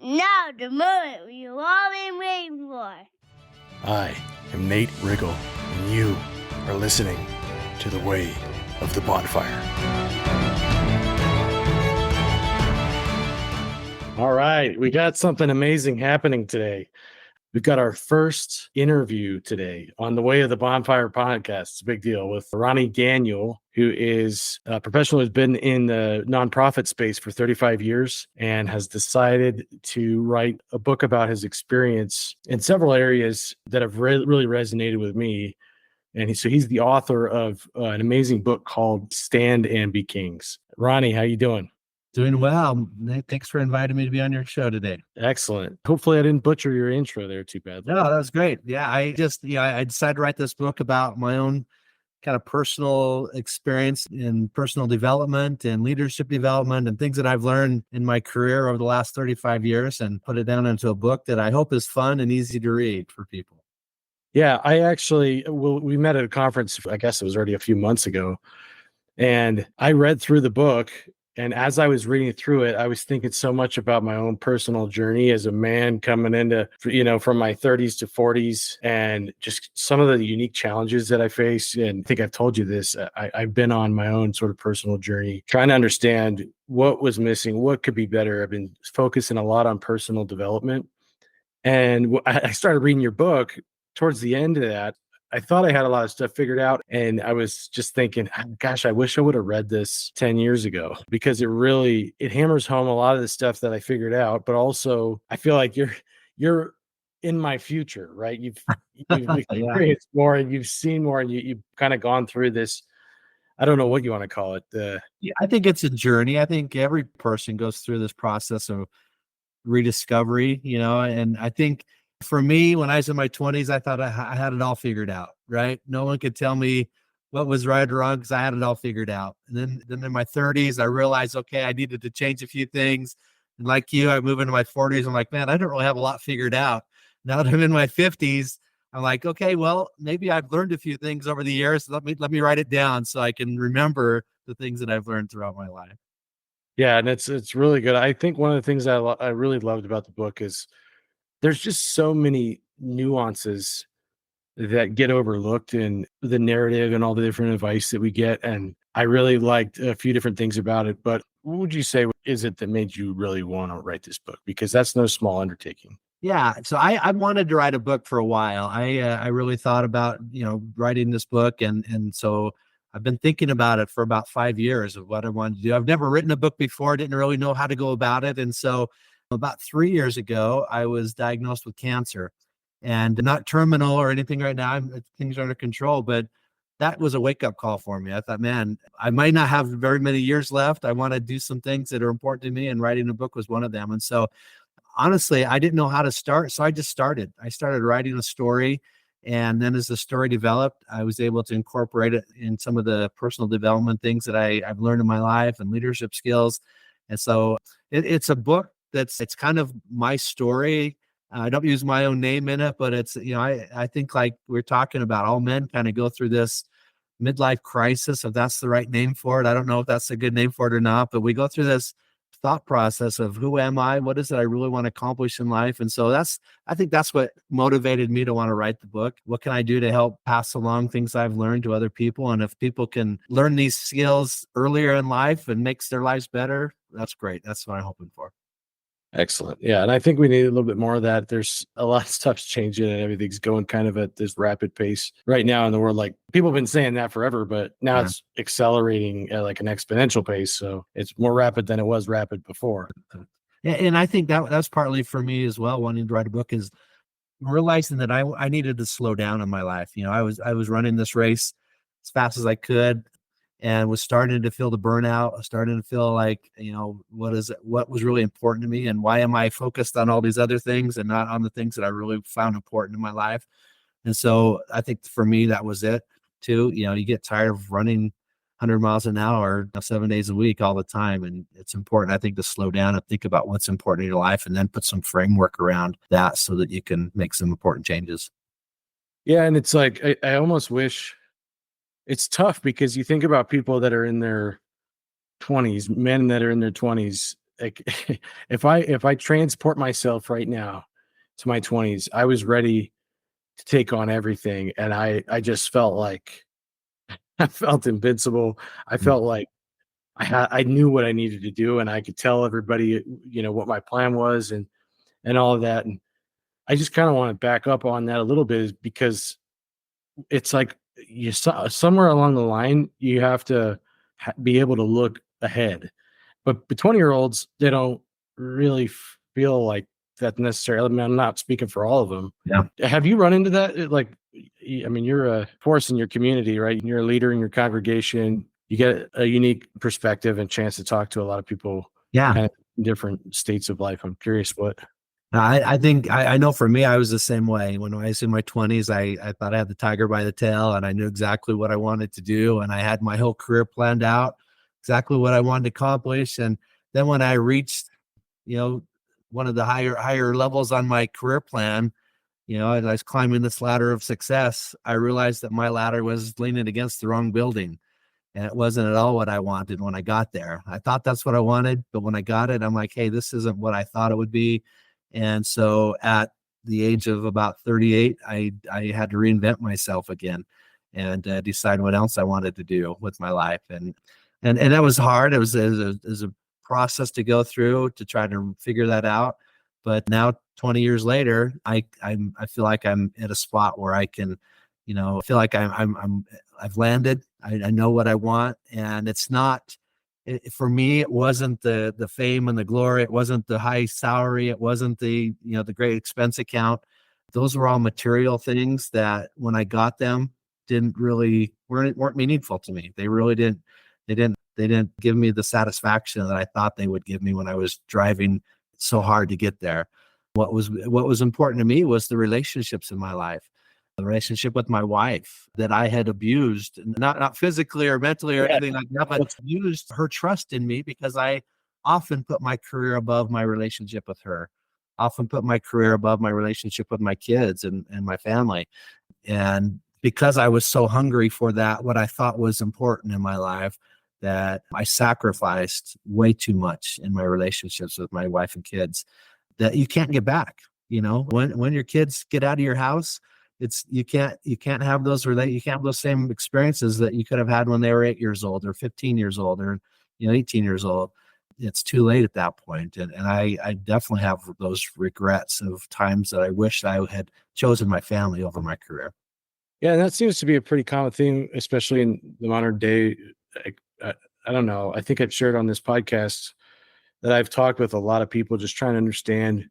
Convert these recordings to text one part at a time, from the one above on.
Now the moment we've all been waiting for. I am Nate Riggle, and you are listening to The Way of the Bonfire. All right, we got something amazing happening today. We've got our first interview today on the Way of the Bonfire podcast. It's a big deal with Ronnie Daniel, who is a professional who's been in the nonprofit space for 35 years and has decided to write a book about his experience in several areas that have really resonated with me. And he's the author of an amazing book called Stand and Be Kings. Ronnie, how you doing? Doing well. Nate, thanks for inviting me to be on your show today. Excellent. Hopefully I didn't butcher your intro there too badly. No, that was great. Yeah, I decided to write this book about my own kind of personal experience in personal development and leadership development and things that I've learned in my career over the last 35 years and put it down into a book that I hope is fun and easy to read for people. Yeah, we met at a conference, I guess it was already a few months ago, and I read through the book. And as I was reading through it, I was thinking so much about my own personal journey as a man coming into, from my 30s to 40s, and just some of the unique challenges that I face. And I think I've told you this, I've been on my own sort of personal journey, trying to understand what was missing, what could be better. I've been focusing a lot on personal development. And I started reading your book towards the end of that. I thought I had a lot of stuff figured out, and I was just thinking, gosh, I wish I would have read this 10 years ago, because it hammers home a lot of the stuff that I figured out, but also I feel like you're in my future, right? You've experienced more and you've seen more, and you've kind of gone through this. I don't know what you want to call it. I think it's a journey. I think every person goes through this process of rediscovery, and I think for me, when I was in my 20s, I thought I had it all figured out, right? No one could tell me what was right or wrong because I had it all figured out. And then in my 30s, I realized, okay, I needed to change a few things. And like you, I move into my 40s. I'm like, man, I don't really have a lot figured out. Now that I'm in my 50s, I'm like, okay, well, maybe I've learned a few things over the years. Let me write it down so I can remember the things that I've learned throughout my life. Yeah, and it's really good. I think one of the things I really loved about the book is there's just so many nuances that get overlooked in the narrative and all the different advice that we get. And I really liked a few different things about it. But what would you say is it that made you really want to write this book? Because that's no small undertaking. Yeah. So I wanted to write a book for a while. I really thought about, writing this book. And so I've been thinking about it for about 5 years of what I wanted to do. I've never written a book before. Didn't really know how to go about it. And so about 3 years ago, I was diagnosed with cancer, and not terminal or anything right now. Things are under control, but that was a wake-up call for me. I thought, man, I might not have very many years left. I want to do some things that are important to me, and writing a book was one of them. And so honestly, I didn't know how to start. So I just started. I started writing a story. And then as the story developed, I was able to incorporate it in some of the personal development things that I've learned in my life and leadership skills. And so it's a book it's kind of my story. I don't use my own name in it, but it's, I think, like we're talking about, all men kind of go through this midlife crisis, if that's the right name for it. I don't know if that's a good name for it or not, but we go through this thought process of who am I? What is it I really want to accomplish in life? And so I think that's what motivated me to want to write the book. What can I do to help pass along things I've learned to other people? And if people can learn these skills earlier in life and makes their lives better, that's great. That's what I'm hoping for. Excellent. Yeah. And I think we need a little bit more of that. There's a lot of stuff's changing and everything's going kind of at this rapid pace right now in the world. Like, people have been saying that forever, but now it's accelerating at like an exponential pace. So it's more rapid than it was rapid before. And I think that's partly for me as well, wanting to write a book, is realizing that I needed to slow down in my life. I was running this race as fast as I could, and was starting to feel the burnout, starting to feel like, what was really important to me, and why am I focused on all these other things and not on the things that I really found important in my life? And so I think for me, that was it too. You get tired of running 100 miles an hour 7 days a week all the time. And it's important, I think, to slow down and think about what's important in your life, and then put some framework around that so that you can make some important changes. Yeah. And it's like, I almost wish. It's tough because you think about people that are in their 20s, men that are in their 20s, like if I transport myself right now to my 20s, I was ready to take on everything, and I just felt like I felt invincible. I felt like I knew what I needed to do, and I could tell everybody, what my plan was, and all of that. And I just kind of want to back up on that a little bit, is because it's like somewhere along the line you have to be able to look ahead. But the 20-year-olds, they don't really feel like that's necessary. I mean, I'm not speaking for all of them. Yeah. Have you run into that? Like, I mean, you're a force in your community, right? You're a leader in your congregation. You get a unique perspective and chance to talk to a lot of people, Yeah. kind of in different states of life. I'm curious what. I think I know for me, I was the same way. When I was in my 20s, I thought I had the tiger by the tail, and I knew exactly what I wanted to do. And I had my whole career planned out, exactly what I wanted to accomplish. And then when I reached, one of the higher levels on my career plan, as I was climbing this ladder of success, I realized that my ladder was leaning against the wrong building. And it wasn't at all what I wanted when I got there. I thought that's what I wanted, but when I got it, I'm like, hey, this isn't what I thought it would be. And so at the age of about 38, I had to reinvent myself again and decide what else I wanted to do with my life. And that was hard. It was a process to go through to try to figure that out. But now 20 years later, I feel like I'm at a spot where I can, feel like I've landed. I know what I want, and it's not. For me, it wasn't the fame and the glory. It wasn't the high salary. It wasn't the the great expense account. Those were all material things that when I got them weren't meaningful to me. They really didn't. They didn't give me the satisfaction that I thought they would give me when I was driving so hard to get there. What was important to me was the relationships in my life. The relationship with my wife that I had abused, not physically or mentally or anything like that, but used her trust in me because I often put my career above my relationship with her, often put my career above my relationship with my kids and my family. And because I was so hungry for that, what I thought was important in my life, that I sacrificed way too much in my relationships with my wife and kids that you can't get back. When your kids get out of your house, you can't have you can't have those same experiences that you could have had when they were 8 years old or 15 years old or 18 years old. It's too late at that point. And I definitely have those regrets of times that I wish I had chosen my family over my career. Yeah, and that seems to be a pretty common theme, especially in the modern day. I don't know. I think I've shared on this podcast that I've talked with a lot of people just trying to understand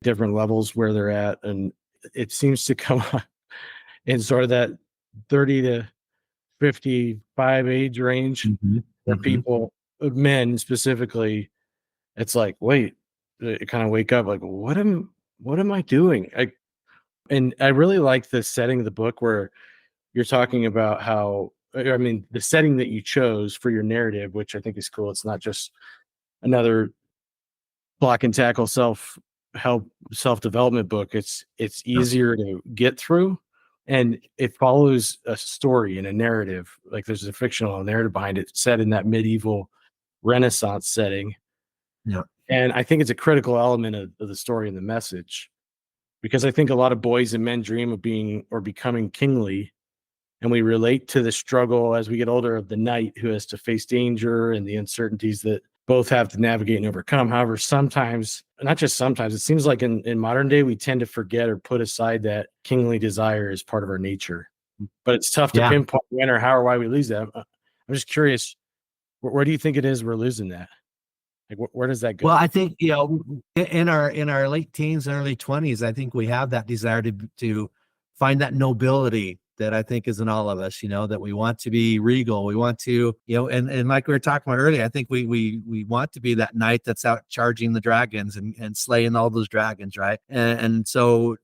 different levels where they're at, and it seems to come in sort of that 30 to 55 age range where people, men specifically, it's like, wait, they kind of wake up like, what am I doing? And I really like the setting of the book where you're talking about how, I mean, the setting that you chose for your narrative, which I think is cool. It's not just another block and tackle self-development book. It's easier to get through, and it follows a story and a narrative. Like there's a fictional narrative behind it, set in that medieval Renaissance setting. Yeah. And I think it's a critical element of the story and the message, because I think a lot of boys and men dream of being or becoming kingly, and we relate to the struggle as we get older of the knight who has to face danger and the uncertainties that both have to navigate and overcome. However, sometimes, not just sometimes, it seems like in modern day, we tend to forget or put aside that kingly desire as part of our nature. But it's tough to pinpoint when or how or why we lose that. I'm just curious, where do you think it is we're losing that? Like, where does that go? Well, I think, in our late teens and early 20s, I think we have that desire to find that nobility that I think is in all of us, that we want to be regal. We want to, and like we were talking about earlier, I think we want to be that knight that's out charging the dragons and slaying all those dragons, right? And so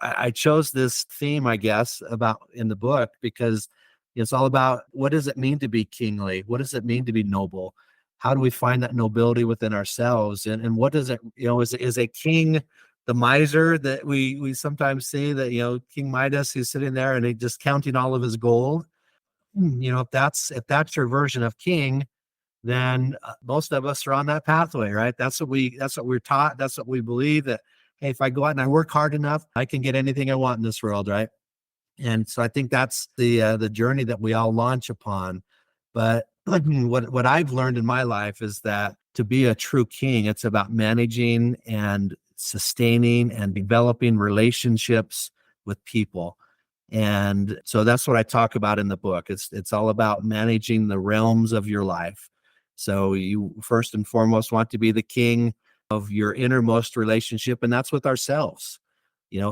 I chose this theme, I guess, about in the book because it's all about what does it mean to be kingly? What does it mean to be noble? How do we find that nobility within ourselves? And what does it, is a king the miser that we sometimes see that, King Midas, who's sitting there and he just counting all of his gold? If that's your version of king, then most of us are on that pathway, right? That's what we're taught. That's what we believe, that, hey, if I go out and I work hard enough, I can get anything I want in this world, right? And so I think that's the journey that we all launch upon. But what I've learned in my life is that to be a true king, it's about managing and sustaining and developing relationships with people. And so that's what I talk about in the book. It's all about managing the realms of your life. So you first and foremost want to be the king of your innermost relationship, and that's with ourselves.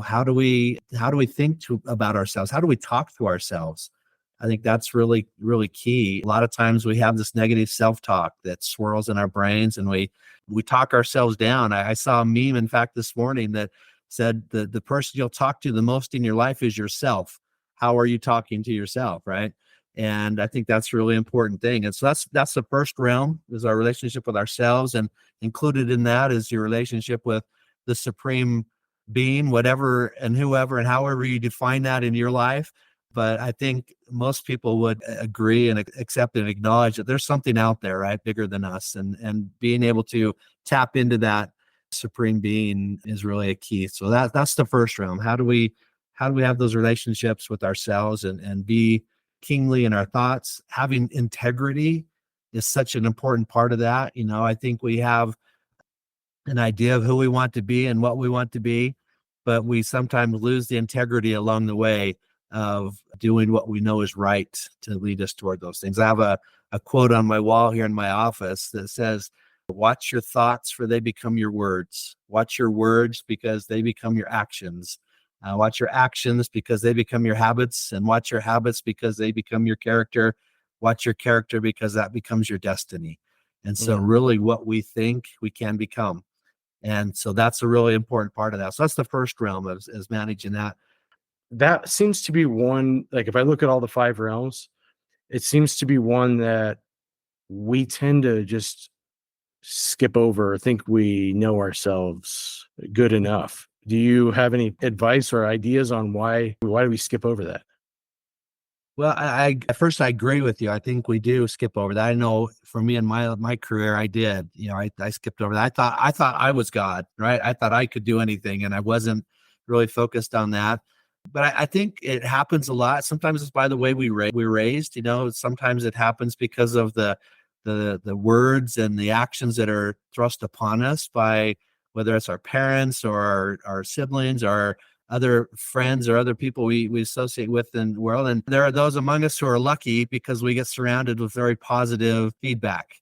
How do we think about ourselves? How do we talk to ourselves? I think that's really, really key. A lot of times we have this negative self-talk that swirls in our brains, and we talk ourselves down. I saw a meme, in fact, this morning that said the person you'll talk to the most in your life is yourself. How are you talking to yourself, right? And I think that's a really important thing. And so that's the first realm, is our relationship with ourselves, and included in that is your relationship with the supreme being, whatever and whoever and however you define that in your life. But I think most people would agree and accept and acknowledge that there's something out there, right, bigger than us, and being able to tap into that supreme being is really a key. So that's the first realm. How do we have those relationships with ourselves and be kingly in our thoughts? Having integrity is such an important part of that. I think we have an idea of who we want to be and what we want to be, but we sometimes lose the integrity along the way of doing what we know is right to lead us toward those things. I have a quote on my wall here in my office that says, "Watch your thoughts, for they become your words. Watch your words, because they become your actions. Watch your actions, because they become your habits, and watch your habits, because they become your character. Watch your character, because that becomes your destiny." And so really what we think we can become. And so that's a really important part of that. So that's the first realm, is managing that. That seems to be one, like if I look at all the 5 realms, it seems to be one that we tend to just skip over or think we know ourselves good enough. Do you have any advice or ideas on why do we skip over that? Well, I at first I agree with you. I think we do skip over that. I know for me in my career, I did. I skipped over that. I thought I was God, right? I thought I could do anything, and I wasn't really focused on that. But I think it happens a lot. Sometimes it's by the way we're raised. Sometimes it happens because of the words and the actions that are thrust upon us by, whether it's our parents or our siblings or other friends or other people we associate with in the world. And there are those among us who are lucky because we get surrounded with very positive feedback,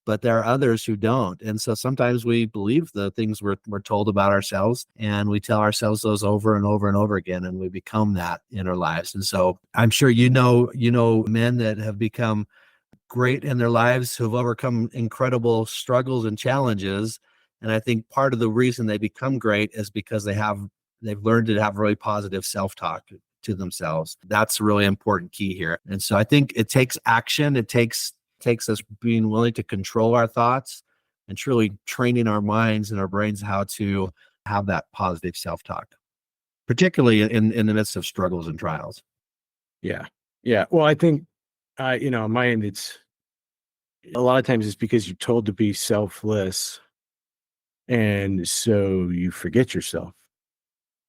but there are others who don't. And so sometimes we believe the things we're told about ourselves, and we tell ourselves those over and over and over again, and we become that in our lives. And so I'm sure men that have become great in their lives, who've overcome incredible struggles and challenges. And I think part of the reason they become great is because they've learned to have really positive self-talk to themselves. That's a really important key here. And so I think it takes action. It takes us being willing to control our thoughts and truly training our minds and our brains how to have that positive self-talk, particularly in the midst of struggles and trials. Yeah. Yeah. Well, I think, on my end, it's a lot of times it's because you're told to be selfless. And so you forget yourself,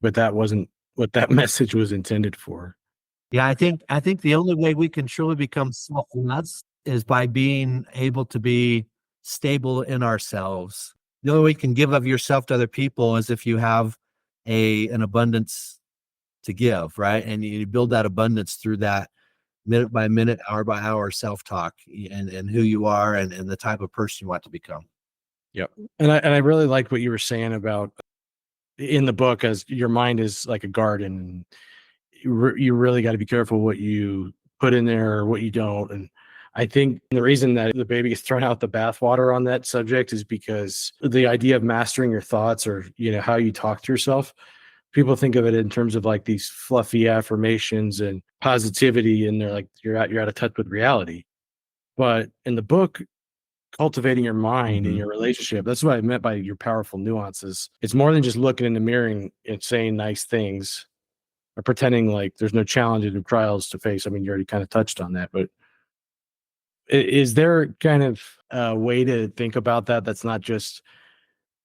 but that wasn't what that message was intended for. Yeah, I think the only way we can truly become selfless is by being able to be stable in ourselves. The only way you can give of yourself to other people is if you have an abundance to give, right? And you build that abundance through that minute by minute, hour by hour self-talk, and who you are, and the type of person you want to become. Yep. And I really like what you were saying about in the book, as your mind is like a garden. You really got to be careful what you put in there or what you don't. And I think the reason that the baby is thrown out the bathwater on that subject is because the idea of mastering your thoughts, or how you talk to yourself, people think of it in terms of like these fluffy affirmations and positivity, and they're like you're out of touch with reality. But in the book, cultivating your mind and your relationship, that's what I meant by your powerful nuances. It's more than just looking in the mirror and saying nice things, or pretending like there's no challenges or trials to face. I mean, you already kind of touched on that, but Is there kind of a way to think about that that's not just,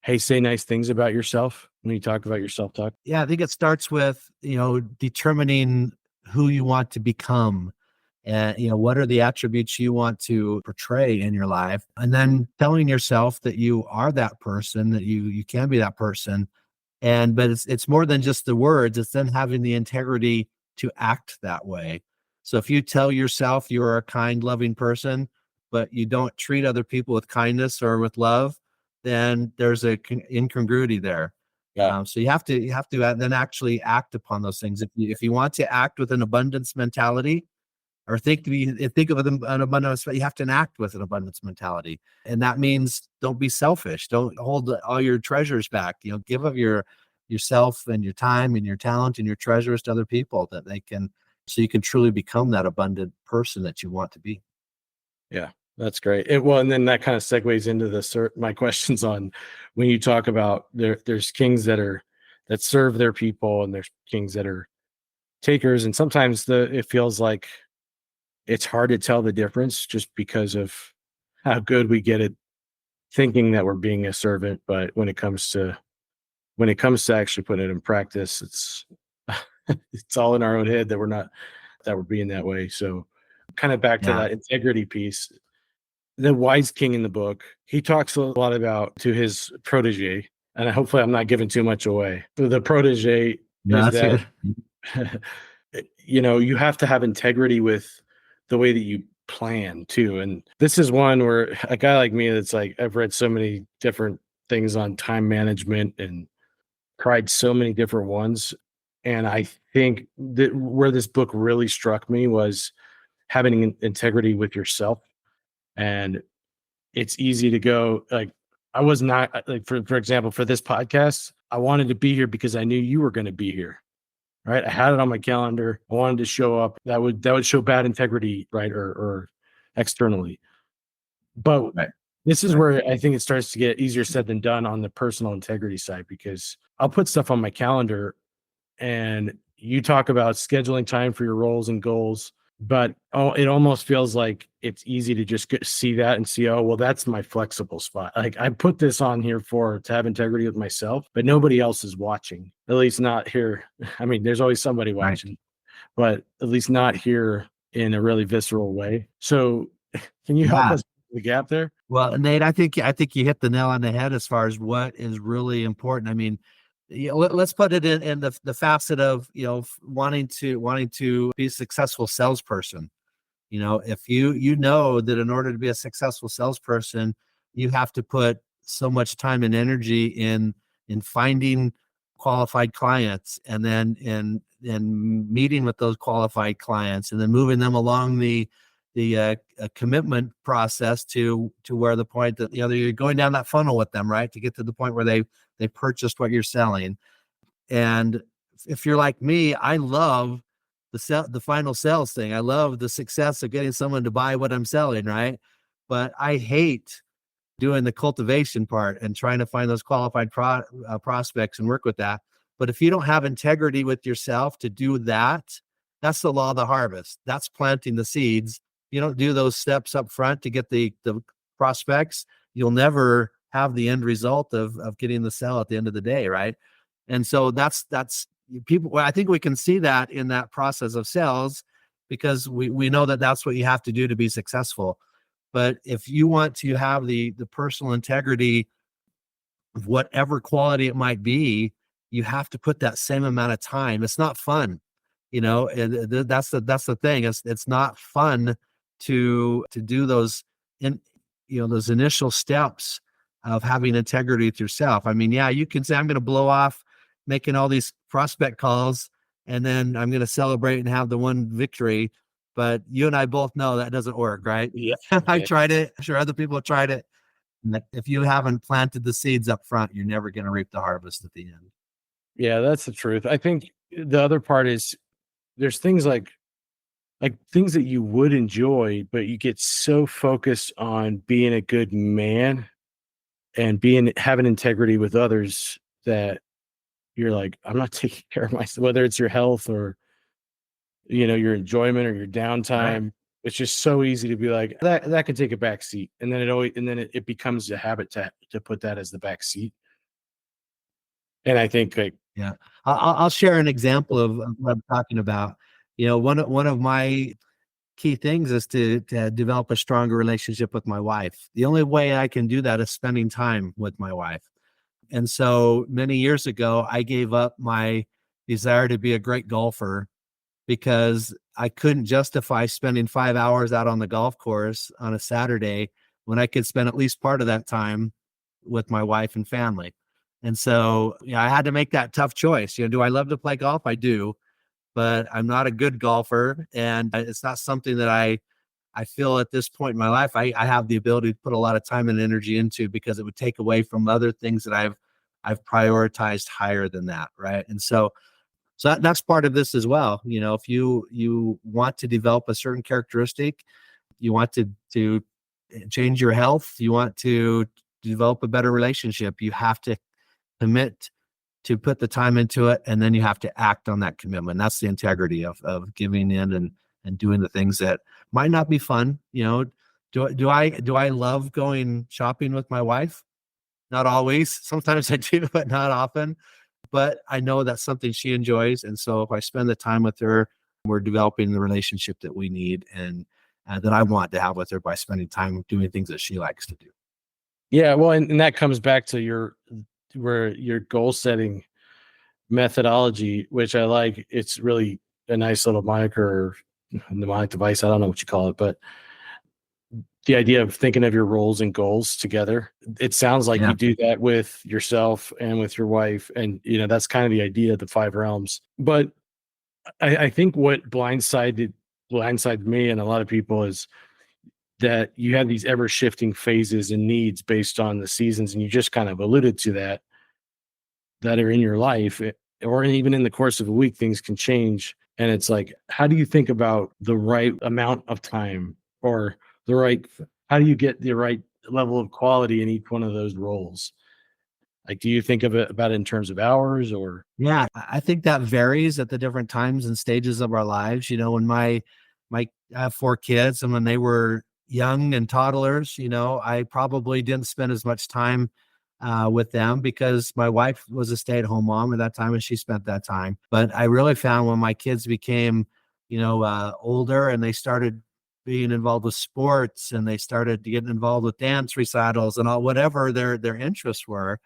hey, say nice things about yourself when you talk about your self-talk? Yeah, I think it starts with, determining who you want to become, and, what are the attributes you want to portray in your life, and then telling yourself that you are that person, that you can be that person. But it's more than just the words, it's then having the integrity to act that way. So if you tell yourself you're a kind, loving person, but you don't treat other people with kindness or with love, then there's a incongruity there. Yeah. So you have to then actually act upon those things. If you want to act with an abundance mentality, or think of an abundance, you have to act with an abundance mentality, and that means don't be selfish. Don't hold all your treasures back. Give of yourself and your time and your talent and your treasures to other people, that they can, so you can truly become that abundant person that you want to be. Yeah, that's great. Well, and then that kind of segues into my questions on when you talk about there's kings that serve their people, and there's kings that are takers, and sometimes it feels like it's hard to tell the difference just because of how good we get at thinking that we're being a servant. But when it comes to actually putting it in practice, it's it's all in our own head that we're being that way. So kind of back to Yeah. that integrity piece. The wise king in the book, he talks a lot about to his protege, and hopefully I'm not giving too much away. The protege No, is that's that good. you have to have integrity with the way that you plan too. And this is one where a guy like me, that's like, I've read so many different things on time management and tried so many different ones. And I think that where this book really struck me was having integrity with yourself. And it's easy to go like, I was not like, for example, for this podcast, I wanted to be here because I knew you were going to be here. Right. I had it on my calendar. I wanted to show up. That would show bad integrity, right? Or externally. But Right. this is where I think it starts to get easier said than done on the personal integrity side, because I'll put stuff on my calendar, and you talk about scheduling time for your roles and goals, but it almost feels like it's easy to just see that and see, oh, well, that's my flexible spot. Like, I put this on here to have integrity with myself, but nobody else is watching, at least not here. I mean, there's always somebody Right. watching, but at least not here in a really visceral way. So can you help Yeah. us with the gap there? Well, Nate, I think you hit the nail on the head as far as what is really important. I mean, let's put it in the facet of, wanting to be a successful salesperson. If you know that in order to be a successful salesperson, you have to put so much time and energy in finding qualified clients, and then in meeting with those qualified clients, and then moving them along the commitment process to where the point that, you're going down that funnel with them, right, to get to the point where they purchased what you're selling. And if you're like me, I love the final sales thing. I love the success of getting someone to buy what I'm selling, right? But I hate doing the cultivation part and trying to find those qualified prospects and work with that. But if you don't have integrity with yourself to do that, that's the law of the harvest. That's planting the seeds. You don't do those steps up front to get the prospects, you'll never have the end result of getting the sale at the end of the day, right? And so that's people. Well, I think we can see that in that process of sales, because we know that that's what you have to do to be successful. But if you want to have the personal integrity of whatever quality it might be, you have to put that same amount of time. It's not fun, that's the thing. It's not fun to do those in those initial steps of having integrity with yourself. I mean, yeah, you can say I'm going to blow off making all these prospect calls, and then I'm going to celebrate and have the one victory. But you and I both know that doesn't work, right? Yeah. I tried it. I'm sure other people have tried it. And that if you haven't planted the seeds up front, you're never going to reap the harvest at the end. Yeah, that's the truth. I think the other part is there's things like things that you would enjoy, but you get so focused on being a good man and having integrity with others that you're like, I'm not taking care of myself, whether it's your health or your enjoyment or your Right. downtime. It's just so easy to be like that could take a back seat, and then it becomes a habit to put that as the back seat. And I think like Yeah. I'll share an example of what I'm talking about. One of my key things is to develop a stronger relationship with my wife. The only way I can do that is spending time with my wife. And so many years ago, I gave up my desire to be a great golfer because I couldn't justify spending 5 hours out on the golf course on a Saturday when I could spend at least part of that time with my wife and family. And so, I had to make that tough choice. Do I love to play golf? I do, but I'm not a good golfer. And it's not something that I feel at this point in my life, I have the ability to put a lot of time and energy into, because it would take away from other things that I've prioritized higher than that. Right. And so that's part of this as well. If you want to develop a certain characteristic, you want to change your health, you want to develop a better relationship, you have to commit to put the time into it, and then you have to act on that commitment. That's the integrity of giving in and doing the things that might not be fun. Do I love going shopping with my wife? Not always. Sometimes I do, but not often. But I know that's something she enjoys. And so if I spend the time with her, we're developing the relationship that we need and that I want to have with her by spending time doing things that she likes to do. yeah, well, and that comes back to your goal setting methodology, which I like. It's really a nice little moniker, mnemonic device. I don't know what you call it, but the idea of thinking of your roles and goals together. It sounds like you do that with yourself and with your wife. And, that's kind of the idea of the 5 realms. But I think what blindsided me and a lot of people is that you have these ever shifting phases and needs based on the seasons. And you just kind of alluded to that are in your life, or even in the course of a week, things can change. And it's like, how do you think about the right amount of time, or how do you get the right level of quality in each one of those roles? Like, do you think about it in terms of hours or? Yeah, I think that varies at the different times and stages of our lives. When I have 4 kids, and when they were young and toddlers, I probably didn't spend as much time with them because my wife was a stay-at-home mom at that time, and she spent that time. But I really found when my kids became, older, and they started being involved with sports, and they started getting involved with dance recitals and all, whatever their interests were,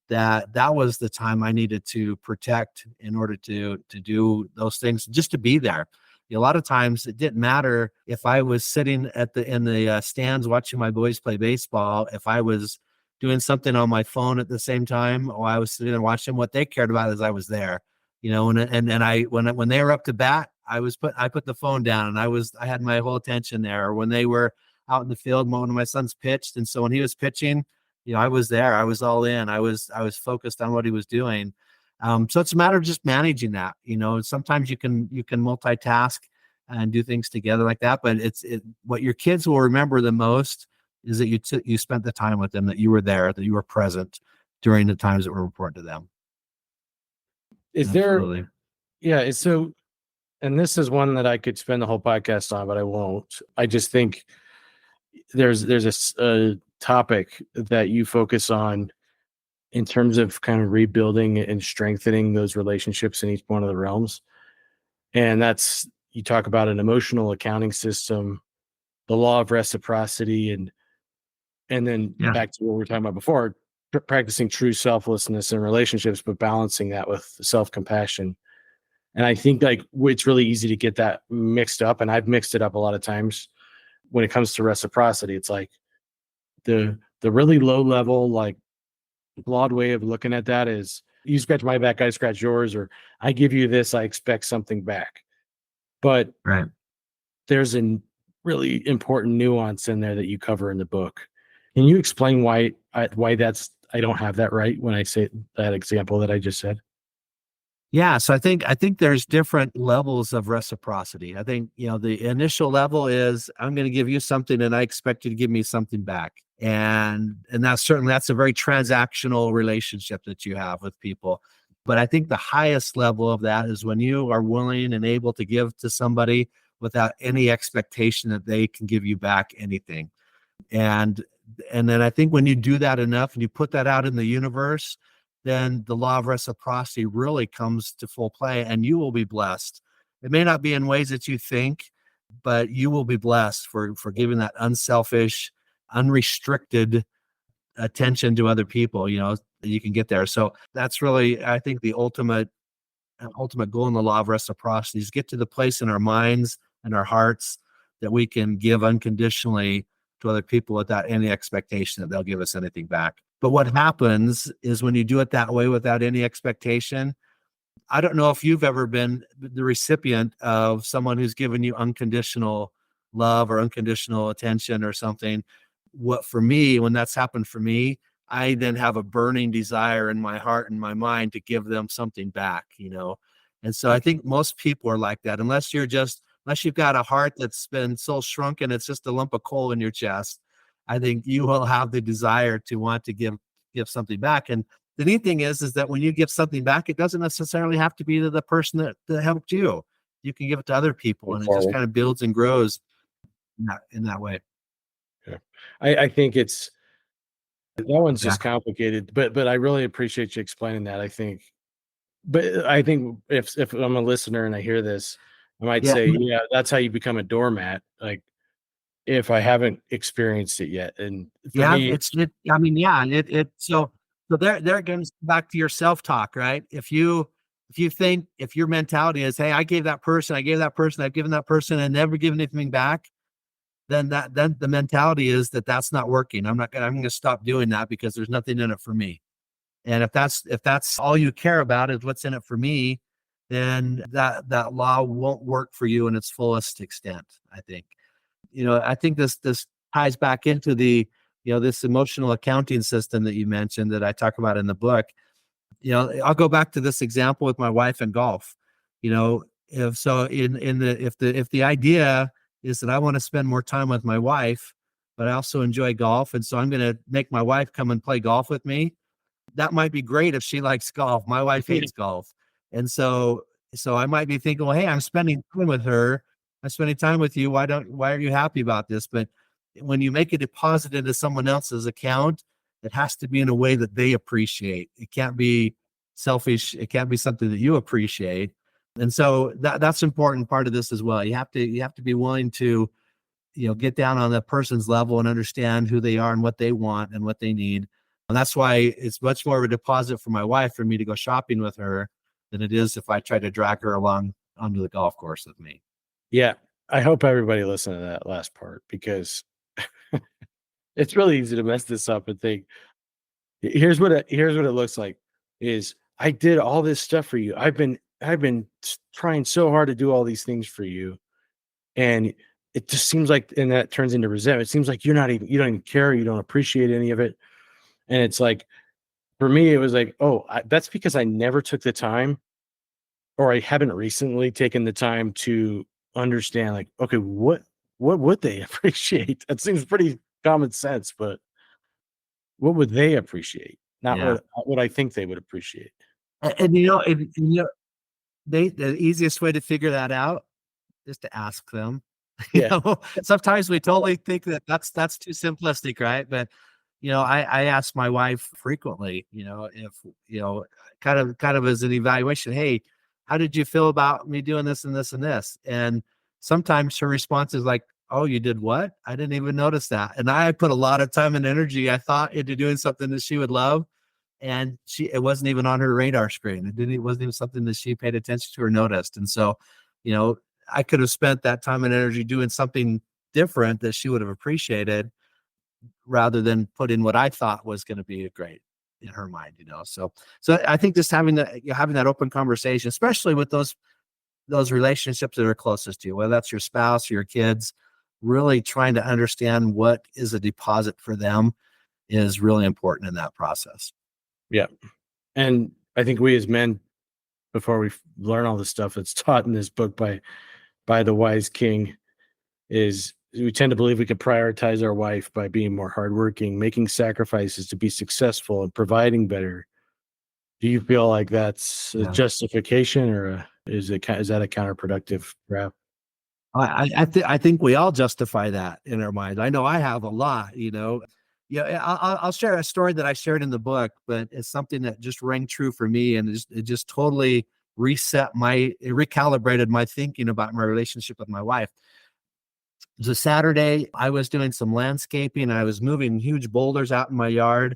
that was the time I needed to protect in order to do those things, just to be there. A lot of times it didn't matter if I was sitting in the stands watching my boys play baseball, if I was doing something on my phone at the same time, or I was sitting there watching. What they cared about is I was there, when they were up to bat, I put the phone down, and I had my whole attention there. Or when they were out in the field, one of my sons pitched, and so when he was pitching, I was there. I was all in. I was focused on what he was doing. So it's a matter of just managing that. Sometimes you can multitask and do things together like that. But what your kids will remember the most is that you spent the time with them, that you were there, that you were present during the times that were important to them. Absolutely. Yeah. So, and this is one that I could spend the whole podcast on, but I won't. I just think there's a topic that you focus on in terms of kind of rebuilding and strengthening those relationships in each one of the realms. And you talk about an emotional accounting system, the law of reciprocity, and then back to what we were talking about before, practicing true selflessness in relationships, but balancing that with self-compassion. And I think like it's really easy to get that mixed up. And I've mixed it up a lot of times when it comes to reciprocity. It's like the really low level, like flawed way of looking at that is you scratch my back, I scratch yours, or I give you this, I expect something back. But there's a really important nuance in there that you cover in the book. Can you explain why I don't have that right when I say that example that I just said? Yeah, so I think there's different levels of reciprocity. I think, the initial level is I'm going to give you something and I expect you to give me something back. And that's a very transactional relationship that you have with people. But I think the highest level of that is when you are willing and able to give to somebody without any expectation that they can give you back anything. And then I think when you do that enough and you put that out in the universe, then the law of reciprocity really comes to full play, and you will be blessed. It may not be in ways that you think, but you will be blessed for giving that unselfish, unrestricted attention to other people. You can get there. So that's really, I think, the ultimate goal in the law of reciprocity is get to the place in our minds and our hearts that we can give unconditionally to other people without any expectation that they'll give us anything back. But what happens is when you do it that way without any expectation, I don't know if you've ever been the recipient of someone who's given you unconditional love or unconditional attention or something. What for me, when that's happened for me, I then have a burning desire in my heart and my mind to give them something back, And so I think most people are like that, unless you've got a heart that's been so shrunken, it's just a lump of coal in your chest. I think you will have the desire to want to give something back. And the neat thing is that when you give something back, it doesn't necessarily have to be to the person that helped you. You can give it to other people, and it just kind of builds and grows in that way. Yeah. I think that one's just complicated, but I really appreciate you explaining that. I think if I'm a listener and I hear this, I might say, yeah, that's how you become a doormat. Like, if I haven't experienced it yet. And for me, so there it goes back to your self-talk, right? If you think, if your mentality is, hey, I gave that person, I've given that person and never given anything back, then the mentality is that's not working. I'm going to stop doing that because there's nothing in it for me. And if that's all you care about is what's in it for me, then that law won't work for you in its fullest extent, I think. I think this ties back into the, this emotional accounting system that you mentioned that I talk about in the book. I'll go back to this example with my wife and golf. If the idea is that I want to spend more time with my wife, but I also enjoy golf, and so I'm going to make my wife come and play golf with me. That might be great if she likes golf. My wife hates golf. And so I might be thinking, well, hey, I'm spending time with her. I'm spending time with you. Why are you happy about this? But when you make a deposit into someone else's account, it has to be in a way that they appreciate. It can't be selfish. It can't be something that you appreciate. And so that's an important part of this as well. You have to be willing to, get down on that person's level and understand who they are and what they want and what they need. And that's why it's much more of a deposit for my wife for me to go shopping with her than it is if I try to drag her along onto the golf course with me. Yeah. I hope everybody listened to that last part, because it's really easy to mess this up and think, here's what it looks like is I did all this stuff for you. I've been trying so hard to do all these things for you. And it just seems like, and that turns into resentment. It seems like you don't even care. You don't appreciate any of it. And it's like, for me, it was like, that's because I never took the time, or I haven't recently taken the time to understand, like, okay, what would they appreciate? That seems pretty common sense, but what would they appreciate? Not what I think they would appreciate. And the easiest way to figure that out is to ask them. Sometimes we totally think that's too simplistic, right? But I ask my wife frequently, if kind of as an evaluation, hey, how did you feel about me doing this and this and this? And sometimes her response is like, oh, you did what? I didn't even notice that. And I put a lot of time and energy, I thought, into doing something that she would love. And it wasn't even on her radar screen. It wasn't even something that she paid attention to or noticed. And so, I could have spent that time and energy doing something different that she would have appreciated, rather than put in what I thought was going to be great in her mind, So I think just having that open conversation, especially with those relationships that are closest to you, whether that's your spouse or your kids, really trying to understand what is a deposit for them is really important in that process. Yeah. And I think we as men, before we learn all the stuff that's taught in this book by the wise king, is we tend to believe we can prioritize our wife by being more hardworking, making sacrifices to be successful, and providing better. Do you feel like that's a justification, or is that a counterproductive graph? I think we all justify that in our mind. I know I have a lot, you know. Yeah, I'll share a story that I shared in the book, but it's something that just rang true for me, and it just totally it recalibrated my thinking about my relationship with my wife. It was a Saturday. I was doing some landscaping. I was moving huge boulders out in my yard.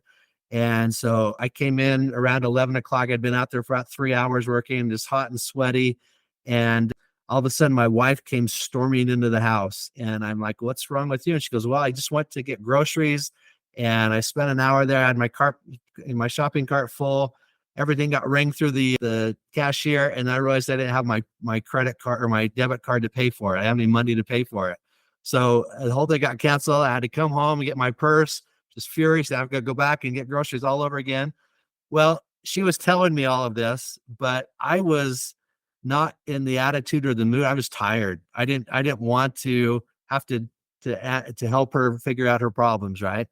And so I came in around 11 o'clock. I'd been out there for about 3 hours working, just hot and sweaty. And all of a sudden, my wife came storming into the house. And I'm like, "What's wrong with you?" And she goes, "Well, I just went to get groceries and I spent an hour there. I had my shopping cart full. Everything got rang through the cashier. And I realized I didn't have my credit card or my debit card to pay for it. I didn't have any money to pay for it. So the whole thing got canceled. I had to come home and get my purse, just furious. I've got to go back and get groceries all over again." Well, she was telling me all of this, but I was not in the attitude or the mood. I was tired. I didn't want to have to help her figure out her problems, right?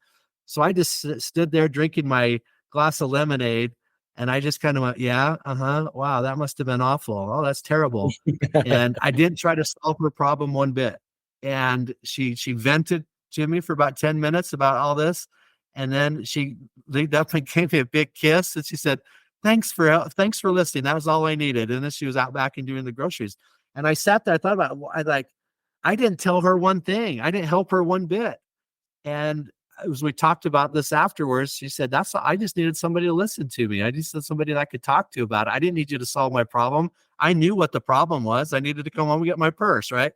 So I just stood there drinking my glass of lemonade, and I just kind of went, "Yeah, uh-huh. Wow, that must have been awful. Oh, that's terrible." And I didn't try to solve her problem one bit. And she vented to me for about 10 minutes about all this. And then she leaned up and gave me a big kiss. And she said, thanks for listening. That was all I needed." And then she was out back and doing the groceries. And I sat there, I thought about it. I didn't tell her one thing. I didn't help her one bit. And as we talked about this afterwards, she said, I just needed somebody to listen to me. I just needed somebody that I could talk to about it. I didn't need you to solve my problem. I knew what the problem was. I needed to come home and get my purse, right?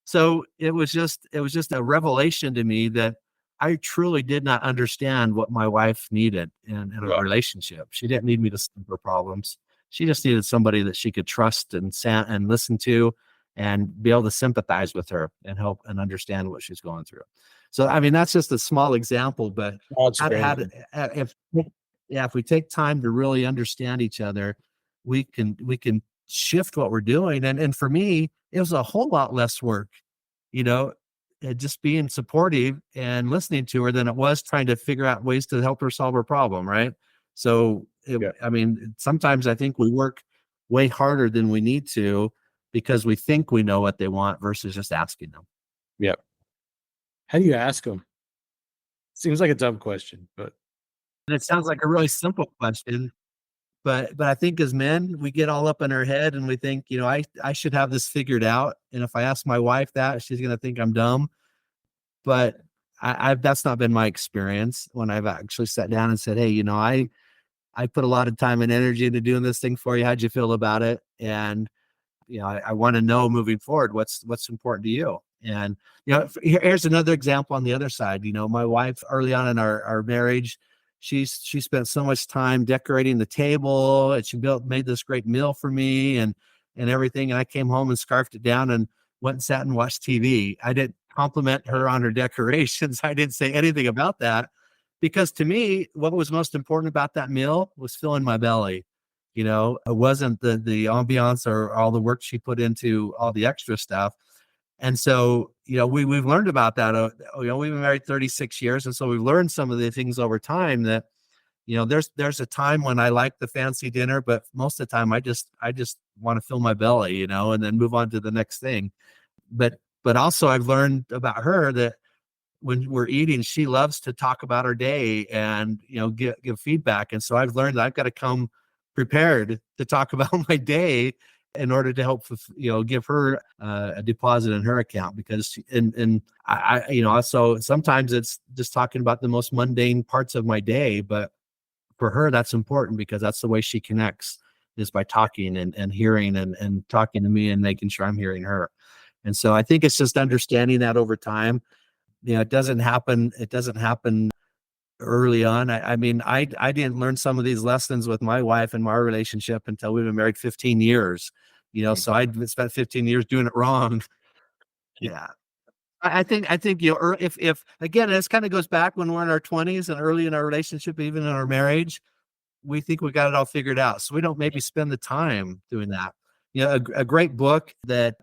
So it was just a revelation to me that I truly did not understand what my wife needed in a relationship. She didn't need me to solve her problems. She just needed somebody that she could trust and listen to and be able to sympathize with her and help and understand what she's going through. So, I mean, that's just a small example, but That's great. if we take time to really understand each other, we can shift what we're doing. And for me, it was a whole lot less work, you know, just being supportive and listening to her than it was trying to figure out ways to help her solve her problem. Right. So, I mean, sometimes I think we work way harder than we need to because we think we know what they want versus just asking them. Yep. How do you ask them? Seems like a dumb question, but And it sounds like a really simple question, but I think as men, we get all up in our head and we think, you know, I should have this figured out. And if I ask my wife that, she's going to think I'm dumb. But I've that's not been my experience when I've actually sat down and said, "Hey, you know, I put a lot of time and energy into doing this thing for you. How'd you feel about it? And you know, I want to know moving forward what's important to you." And you know, here's another example on the other side. You know, my wife early on in our marriage, she spent so much time decorating the table, and she made this great meal for me and everything. And I came home and scarfed it down and went and sat and watched TV. I didn't compliment her on her decorations. I didn't say anything about that because to me, what was most important about that meal was filling my belly. You know, it wasn't the ambiance or all the work she put into all the extra stuff. And so, you know, we've learned about that. You know, we've been married 36 years. And so we've learned some of the things over time that, you know, there's a time when I like the fancy dinner, but most of the time I just want to fill my belly, you know, and then move on to the next thing. But also I've learned about her that when we're eating, she loves to talk about her day and, you know, give feedback. And so I've learned that I've got to come prepared to talk about my day in order to help, you know, give her a deposit in her account because and I, you know, so sometimes it's just talking about the most mundane parts of my day, but for her, that's important because that's the way she connects is by talking and hearing and talking to me and making sure I'm hearing her. And so I think it's just understanding that over time. You know, it doesn't happen early on. I mean, I didn't learn some of these lessons with my wife and my relationship until we've been married 15 years, you know, so I'd spent 15 years doing it wrong. Yeah. I think, you know, if again, this kind of goes back when we're in our 20s and early in our relationship, even in our marriage, we think we got it all figured out. So we don't maybe spend the time doing that. You know, a great book that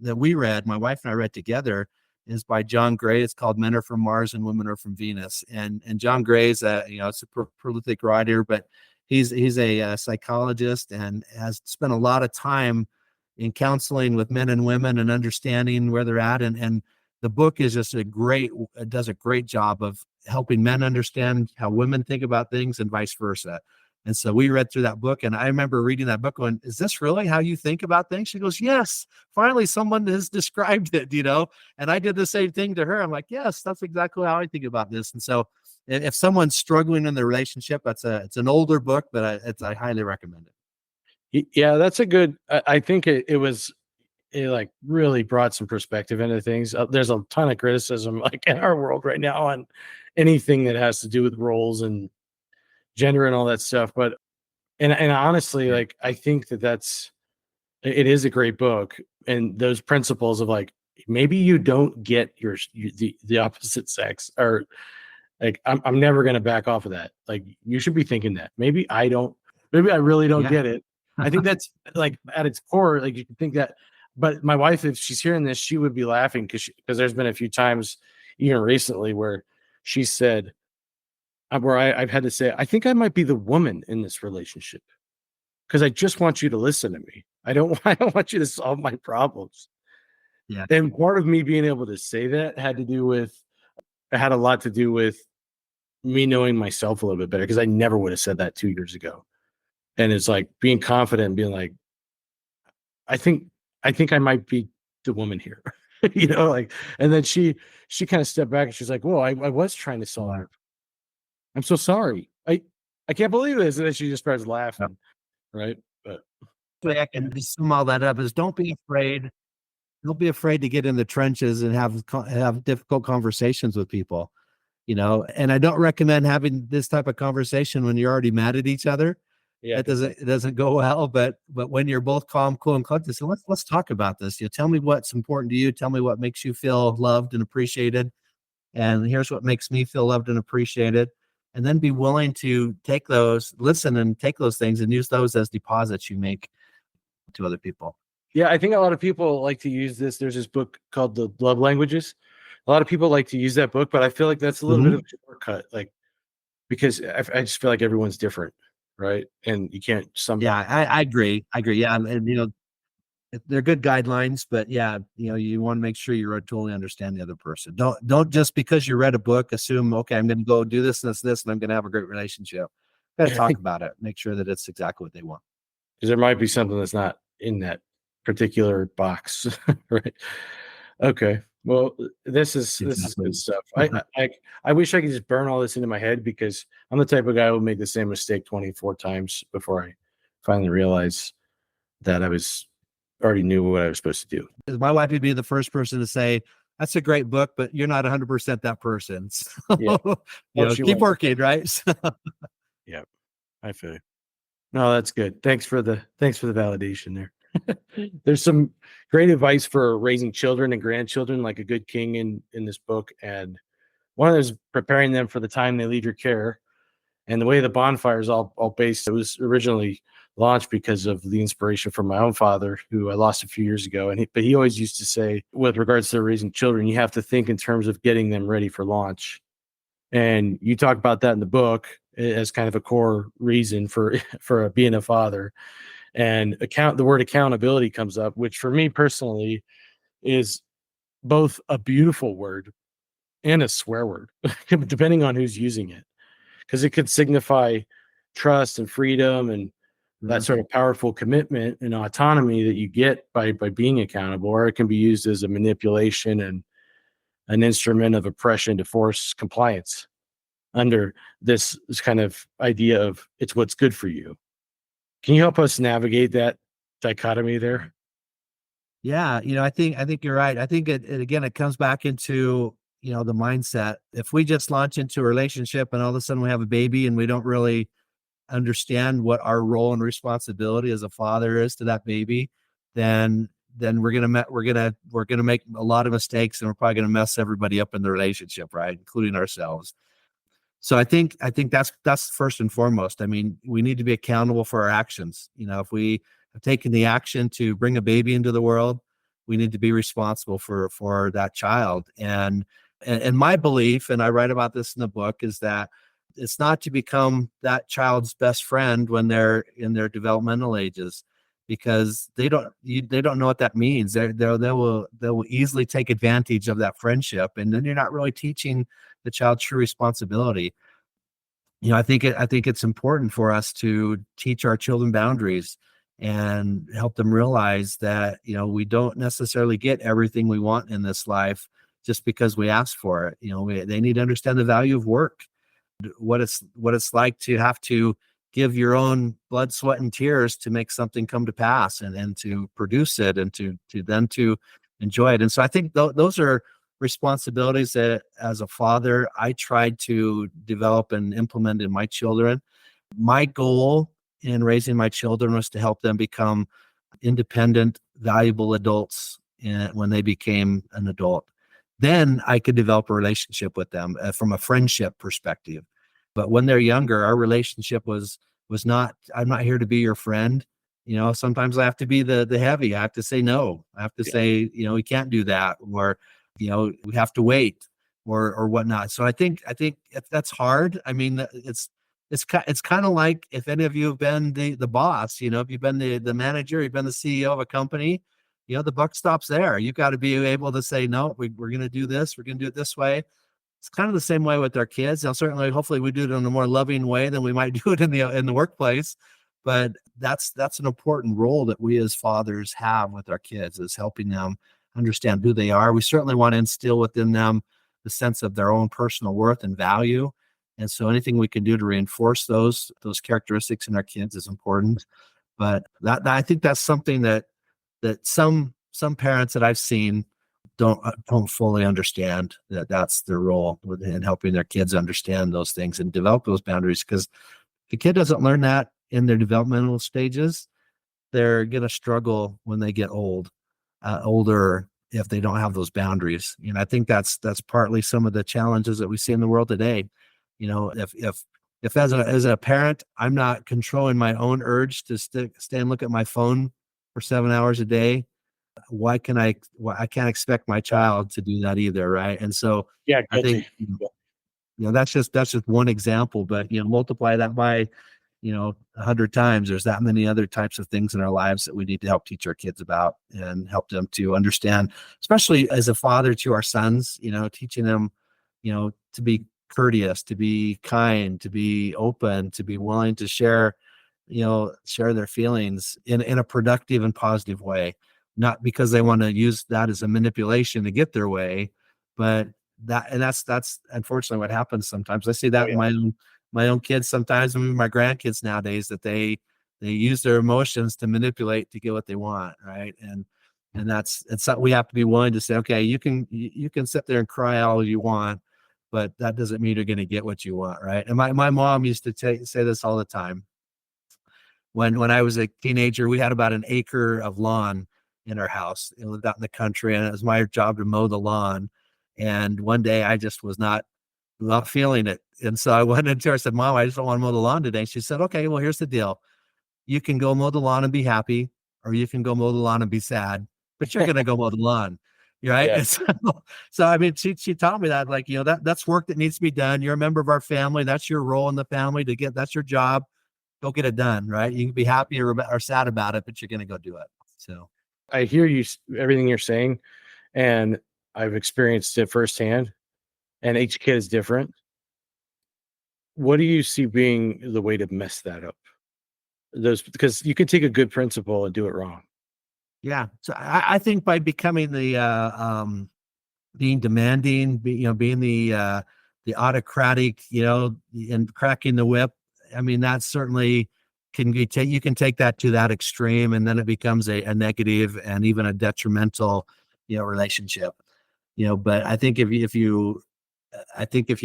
we read, my wife and I read together is by John Gray. It's called Men Are From Mars and Women Are From Venus. And John Gray's you know, it's a prolific writer, but he's a psychologist and has spent a lot of time in counseling with men and women and understanding where they're at. And the book is just it does a great job of helping men understand how women think about things and vice versa. And so we read through that book, and I remember reading that book going, is this really how you think about things? She goes, yes, finally someone has described it, and I did the same thing to her. I'm like, yes, that's exactly how I think about this. And so if someone's struggling in the relationship, it's an older book, but I highly recommend it. Yeah, that's a good, I think it like really brought some perspective into things. There's a ton of criticism like in our world right now on anything that has to do with roles and gender and all that stuff. But, and honestly, Yeah. like, I think it is a great book. And those principles of like, maybe you don't get the opposite sex, or like, I'm never going to back off of that. Like, you should be thinking that maybe I really don't Yeah. get it. I think that's like at its core, like you can think that, but my wife, if she's hearing this, she would be laughing because there's been a few times, even recently, where she said, I've had to say, I think I might be the woman in this relationship because I just want you to listen to me. I don't want you to solve my problems. Yeah. And part of me being able to say that had a lot to do with me knowing myself a little bit better, because I never would have said that 2 years ago. And it's like being confident and being like, I think I might be the woman here, like, and then she kind of stepped back and she's like, whoa, I was trying to solve it. I'm so sorry. I can't believe this. And then she just starts laughing. Right. But Way I can just sum all that up is don't be afraid. Don't be afraid to get in the trenches and have difficult conversations with people, and I don't recommend having this type of conversation when you're already mad at each other. yeah, It doesn't go well, but when you're both calm, cool, and collected, so let's talk about this. Tell me what's important to you. Tell me what makes you feel loved and appreciated. And here's what makes me feel loved and appreciated. And then be willing to listen and take those things and use those as deposits you make to other people. yeah, I think a lot of people like to use this. There's this book called The Love Languages. A lot of people like to use that book, but I feel like that's a little bit of a shortcut, like, because I just feel like everyone's different, right? And you can't Yeah, I agree. Yeah, and they're good guidelines, but yeah, you want to make sure you totally understand the other person. Don't just because you read a book assume, okay, I'm going to go do this and this, and I'm going to have a great relationship. Got to talk about it. Make sure that it's exactly what they want. because there might be something that's not in that particular box, right? Okay. Well, this is good stuff. I wish I could just burn all this into my head, because I'm the type of guy who will make the same mistake 24 times before I finally realize that I already knew what I was supposed to do. My wife would be the first person to say, that's a great book, but you're not 100% that person. So, Yeah. keep working, right? Yeah, I feel you. No, that's good. Thanks for the validation there. There's some great advice for raising children and grandchildren, like a good king in this book. And one of those, preparing them for the time they leave your care. And the way the bonfire is all based, it was originally launched because of the inspiration from my own father, who I lost a few years ago. But he always used to say, with regards to raising children, you have to think in terms of getting them ready for launch. And you talk about that in the book as kind of a core reason for being a father. And the word accountability comes up, which for me personally is both a beautiful word and a swear word, depending on who's using it, because it could signify trust and freedom and that sort of powerful commitment and autonomy that you get by being accountable, or it can be used as a manipulation and an instrument of oppression to force compliance under this kind of idea of it's what's good for you. Can you help us navigate that dichotomy there? Yeah, I think you're right. I think it comes back into, the mindset. If we just launch into a relationship and all of a sudden we have a baby and we don't really understand what our role and responsibility as a father is to that baby, then we're gonna make a lot of mistakes, and we're probably gonna mess everybody up in the relationship, right, including ourselves. So I think that's first and foremost. I mean, we need to be accountable for our actions. If we have taken the action to bring a baby into the world, we need to be responsible for that child. And my belief, and I write about this in the book, is that it's not to become that child's best friend when they're in their developmental ages. because they don't know what that means. They will easily take advantage of that friendship, and then you're not really teaching the child true responsibility. I think it's important for us to teach our children boundaries and help them realize that, we don't necessarily get everything we want in this life just because we ask for it. They need to understand the value of work, what it's like to have to give your own blood, sweat, and tears to make something come to pass, and to produce it, and to enjoy it. And so I think those are responsibilities that, as a father, I tried to develop and implement in my children. My goal in raising my children was to help them become independent, valuable adults when they became an adult. Then I could develop a relationship with them from a friendship perspective. But when they're younger, our relationship was not, I'm not here to be your friend. Sometimes I have to be the heavy. I have to say no. I have to say, we can't do that, or we have to wait, or whatnot. So I think that's hard. I mean, it's kind of like, if any of you have been the boss, if you've been the manager, you've been the CEO of a company, the buck stops there. You've got to be able to say, no, we're going to do this. We're going to do it this way. It's kind of the same way with our kids. Now, certainly, hopefully we do it in a more loving way than we might do it in the workplace. But that's an important role that we as fathers have with our kids, is helping them understand who they are. We certainly want to instill within them the sense of their own personal worth and value. And so anything we can do to reinforce those characteristics in our kids is important. But I think that's something that some parents that I've seen don't fully understand, that's their role in helping their kids understand those things and develop those boundaries. Because the kid doesn't learn that in their developmental stages, they're going to struggle when they get older, if they don't have those boundaries. I think that's partly some of the challenges that we see in the world today. If as a parent, I'm not controlling my own urge to stay and look at my phone for 7 hours a day, I can't expect my child to do that either, right? And so I think that's just one example, but multiply that by 100 times. There's that many other types of things in our lives that we need to help teach our kids about and help them to understand, especially as a father to our sons. Teaching them to be courteous, to be kind, to be open, to be willing to share their feelings in a productive and positive way. Not because they want to use that as a manipulation to get their way, but that's unfortunately what happens sometimes. I see that in my own kids sometimes, and my grandkids nowadays, that they use their emotions to manipulate to get what they want, right? And that's something we have to be willing to say, okay, you can sit there and cry all you want, but that doesn't mean you're going to get what you want, right? And my mom used to say this all the time. When I was a teenager, we had about an acre of lawn in our house. I lived out in the country, and it was my job to mow the lawn. And one day I just was not feeling it. And so I went into her, I said, Mom, I just don't want to mow the lawn today. And she said, okay, well, here's the deal. You can go mow the lawn and be happy, or you can go mow the lawn and be sad, but you're going to go mow the lawn. Right. Yeah. So, I mean, she taught me that, like, that's work that needs to be done. You're a member of our family. That's your role in the family that's your job. Go get it done. Right. You can be happy or sad about it, but you're going to go do it. So I hear you, everything you're saying, and I've experienced it firsthand, and each kid is different. What do you see being the way to mess that up? Because you can take a good principle and do it wrong. Yeah. So I think by becoming being demanding, being the autocratic, and cracking the whip. I mean, that certainly you can take that to that extreme, and then it becomes a negative and even a detrimental, relationship. But I think if you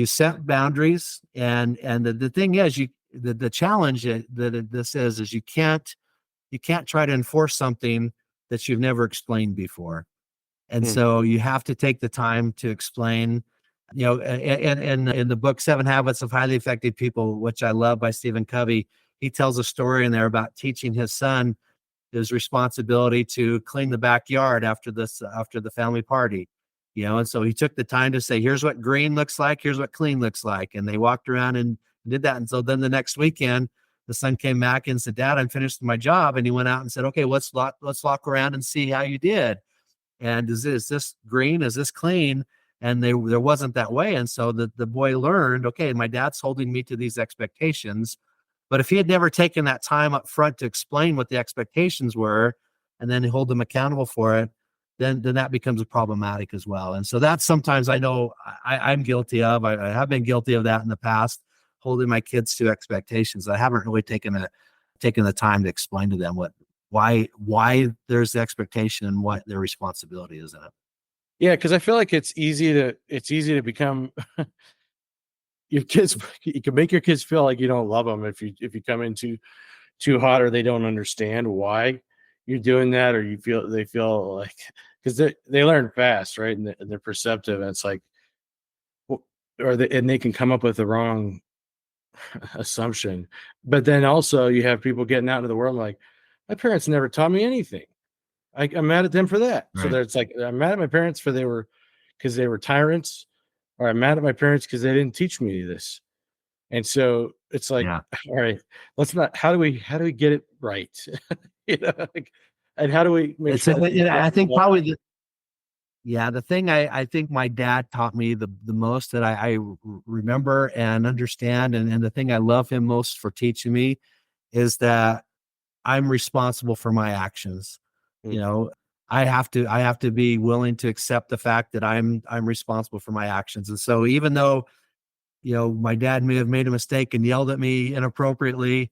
set boundaries, and the thing is, the challenge that this is you can't try to enforce something that you've never explained before. And so you have to take the time to explain, and in the book, 7 Habits of Highly Effective People, which I love, by Stephen Covey, he tells a story in there about teaching his son his responsibility to clean the backyard after the family party, and so he took the time to say, here's what green looks like, here's what clean looks like. And they walked around and did that. And so then the next weekend, the son came back and said, Dad, I'm finished with my job. And he went out and said, okay, let's walk around and see how you did. And is this green? Is this clean? And there wasn't that way. And so the boy learned, okay, my dad's holding me to these expectations. But if he had never taken that time up front to explain what the expectations were, and then hold them accountable for it, then that becomes problematic as well. And so that's sometimes I know I'm guilty of. I have been guilty of that in the past, holding my kids to expectations. I haven't really taken the time to explain to them why there's the expectation and what their responsibility is in it. Yeah, because I feel like it's easy to become your kids. You can make your kids feel like you don't love them if you come in too hot, or they don't understand why you're doing that, or they feel like, because they learn fast, right? And they're perceptive, and it's like, and they can come up with the wrong assumption. But then also you have people getting out into the world like, my parents never taught me anything. I'm mad at them for that. Right. So it's like, I'm mad at my parents because they were tyrants, or I'm mad at my parents because they didn't teach me this. And so it's like, Yeah. all right, how do we get it right? And how do we make sure? I think probably the thing I think my dad taught me the most that I remember and understand, and the thing I love him most for teaching me is that I'm responsible for my actions. I have to be willing to accept the fact that I'm responsible for my actions. And so even though, my dad may have made a mistake and yelled at me inappropriately,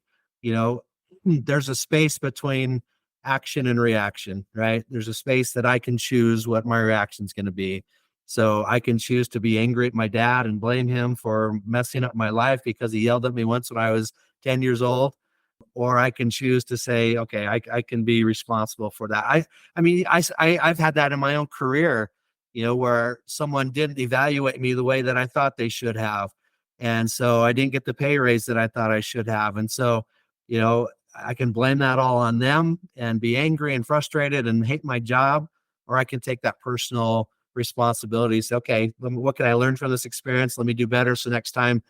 there's a space between action and reaction, right? There's a space that I can choose what my reaction is going to be. So I can choose to be angry at my dad and blame him for messing up my life because he yelled at me once when I was 10 years old. Or I can choose to say, okay, I can be responsible for that. I've had that in my own career, where someone didn't evaluate me the way that I thought they should have. And so I didn't get the pay raise that I thought I should have. And so, I can blame that all on them and be angry and frustrated and hate my job, or I can take that personal responsibility. Say, okay, what can I learn from this experience? Let me do better. So next time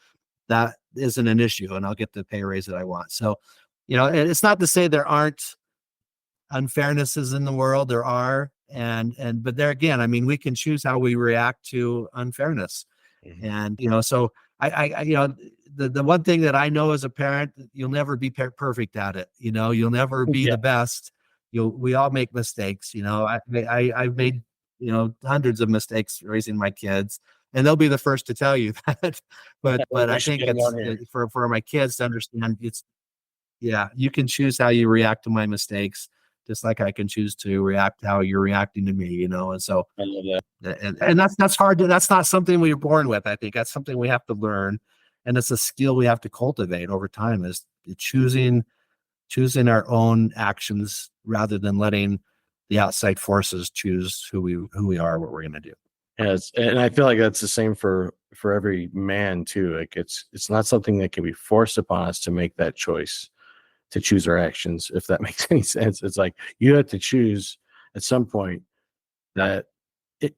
that isn't an issue and I'll get the pay raise that I want. So, it's not to say there aren't unfairnesses in the world. There are. But there again, we can choose how we react to unfairness. Mm-hmm. And, so the one thing that I know as a parent, you'll never be perfect at it. You'll never be the best. We all make mistakes. I've made, hundreds of mistakes raising my kids, and they'll be the first to tell you that. But I think it's for my kids to understand you can choose how you react to my mistakes, just like I can choose to react how you're reacting to me, and so I love that. And that's hard that's not something we were born with. I think that's something we have to learn. And it's a skill we have to cultivate over time, is choosing our own actions rather than letting the outside forces choose who we are, what we're going to do. Yes, and I feel like that's the same for every man too. Like it's not something that can be forced upon us to make that choice, to choose our actions, if that makes any sense. It's like you have to choose at some point that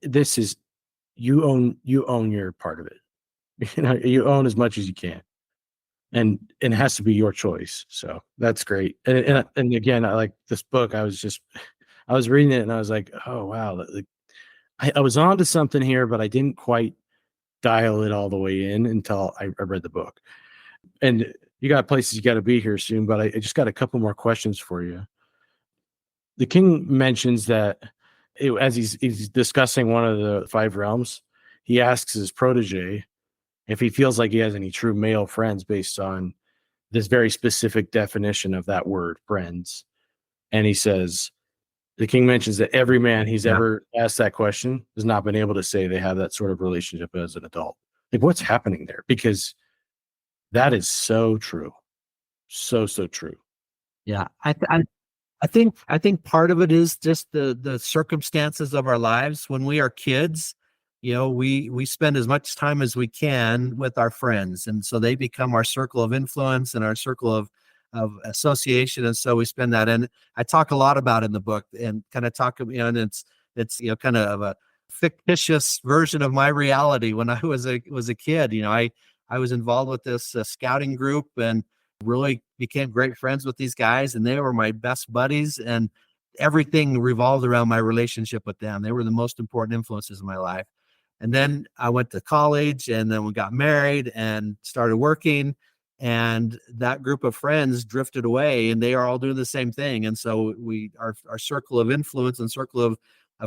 this is you own your part of it. You own as much as you can, and it has to be your choice. So that's great. And again, I like this book. I was reading it and I was like, oh wow, I was on to something here, but I didn't quite dial it all the way in until I read the book. And you got places you got to be here soon, but I just got a couple more questions for you. The king mentions that as he's discussing one of the 5 realms, he asks his protege if he feels like he has any true male friends based on this very specific definition of that word, friends. And he says, the king mentions that every man he's ever asked that question has not been able to say they have that sort of relationship as an adult. Like, what's happening there? Because that is so true. So true. Yeah. I think part of it is just the circumstances of our lives. When we are kids, we spend as much time as we can with our friends. And so they become our circle of influence and our circle of association. And so we spend that. And I talk a lot about in the book, and kind of talk, and it's kind of a fictitious version of my reality. When I was a kid, I was involved with this scouting group, and really became great friends with these guys, and they were my best buddies, and everything revolved around my relationship with them. They were the most important influences in my life. And then I went to college, and then we got married and started working, and that group of friends drifted away, and they are all doing the same thing. And so our circle of influence and circle of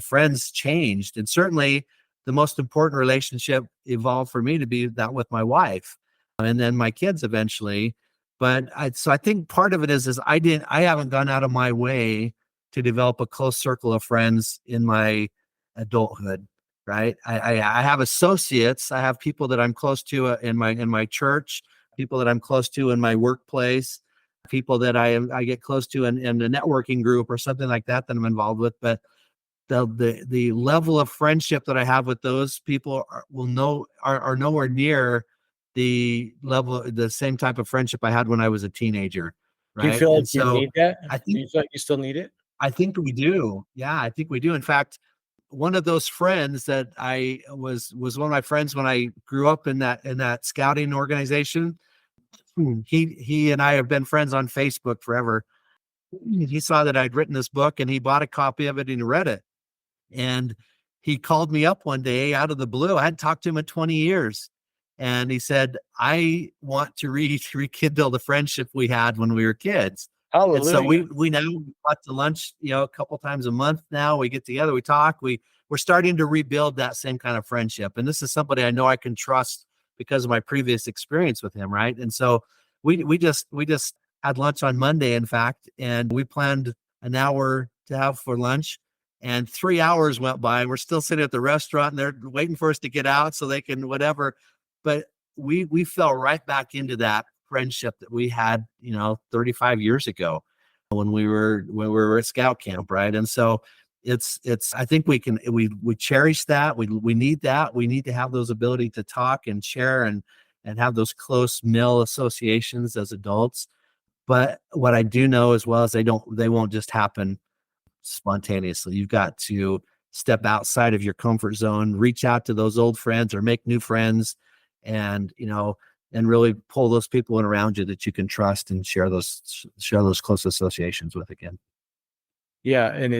friends changed. And certainly the most important relationship evolved for me to be that with my wife, and then my kids eventually. So I think part of it is I haven't gone out of my way to develop a close circle of friends in my adulthood, right? I have associates. I have people that I'm close to in my church, people that I'm close to in my workplace, people that I get close to in a networking group or something like that I'm involved with. But the level of friendship that I have with those people are nowhere near the same type of friendship I had when I was a teenager, Do you right? feel And like you so need that? I Do you think feel like you still need it? I think we do. Yeah, I think we do. In fact, one of those friends that I was one of my friends when I grew up in that scouting organization. He and I have been friends on Facebook forever. He saw that I'd written this book, and he bought a copy of it and he read it. And he called me up one day out of the blue. I hadn't talked to him in 20 years. And he said, I want to rekindle the friendship we had when we were kids. And so Hallelujah. we now got to lunch, a couple times a month now. We get together, we talk, we're starting to rebuild that same kind of friendship. And this is somebody I know I can trust because of my previous experience with him, right? And so we just had lunch on Monday, in fact, and we planned an hour to have for lunch. And 3 hours went by, and we're still sitting at the restaurant, and they're waiting for us to get out so they can whatever. But we fell right back into that friendship that we had, 35 years ago when we were at scout camp, right? And so it's I think we cherish that. We need that. We need to have those ability to talk and share and have those close male associations as adults. But what I do know as well is they won't just happen spontaneously. You've got to step outside of your comfort zone, reach out to those old friends or make new friends, and really pull those people in around you that you can trust and share those close associations with again. Yeah, and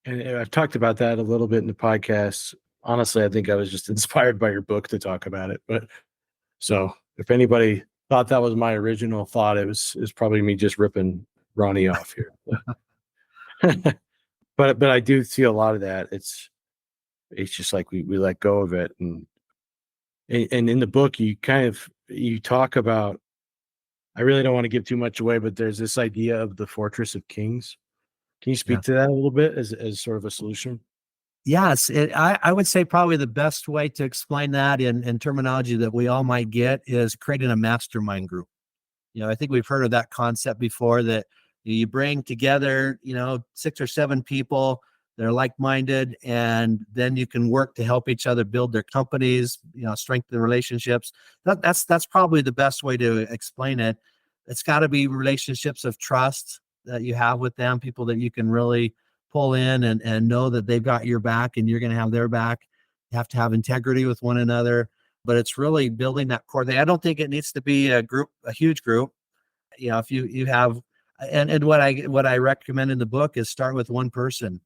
I've talked about that a little bit in the podcast. Honestly, I think I was just inspired by your book to talk about it. But so if anybody thought that was my original thought, it was probably me just ripping Ronnie off here. But I do see a lot of that. It's just like we let go of it, and in the book you talk about. I really don't want to give too much away, but there's this idea of the Fortress of Kings. Can you speak to that a little bit as sort of a solution? Yes, I would say probably the best way to explain that in terminology that we all might get is creating a mastermind group. I think we've heard of that concept before, that you bring together, 6 or 7 people that are like-minded, and then you can work to help each other build their companies, strengthen relationships. That's probably the best way to explain it. It's got to be relationships of trust that you have with them, people that you can really pull in and know that they've got your back and you're going to have their back. You have to have integrity with one another, but it's really building that core thing. I don't think it needs to be a huge group. If you have, and what I recommend in the book is start with one person,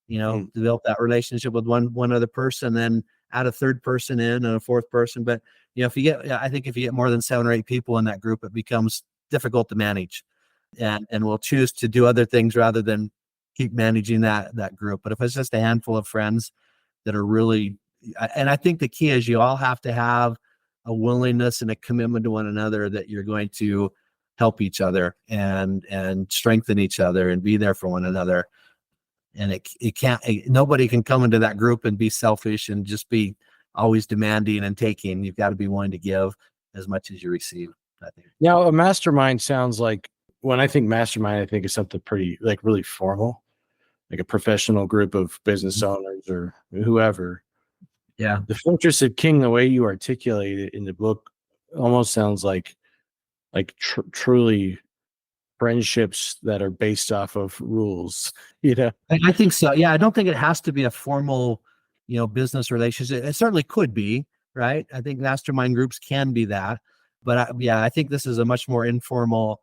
develop that relationship with one other person, then add a third person in and a fourth person. But, if you get more than 7 or 8 people in that group, it becomes difficult to manage, and we'll choose to do other things rather than keep managing that group. But if it's just a handful of friends that are really, and I think the key is you all have to have a willingness and a commitment to one another that you're going to help each other and strengthen each other and be there for one another. And nobody can come into that group and be selfish and just be always demanding and taking. You've got to be willing to give as much as you receive, I think. Now, a mastermind sounds like, when I think mastermind, I think of something pretty, like, really formal, like a professional group of business owners or whoever. Yeah. The Fortress of King, the way you articulate it in the book, almost sounds like truly friendships that are based off of rules. I think so. Yeah, I don't think it has to be a formal, business relationship. It certainly could be, right? I think mastermind groups can be that, But I think this is a much more informal,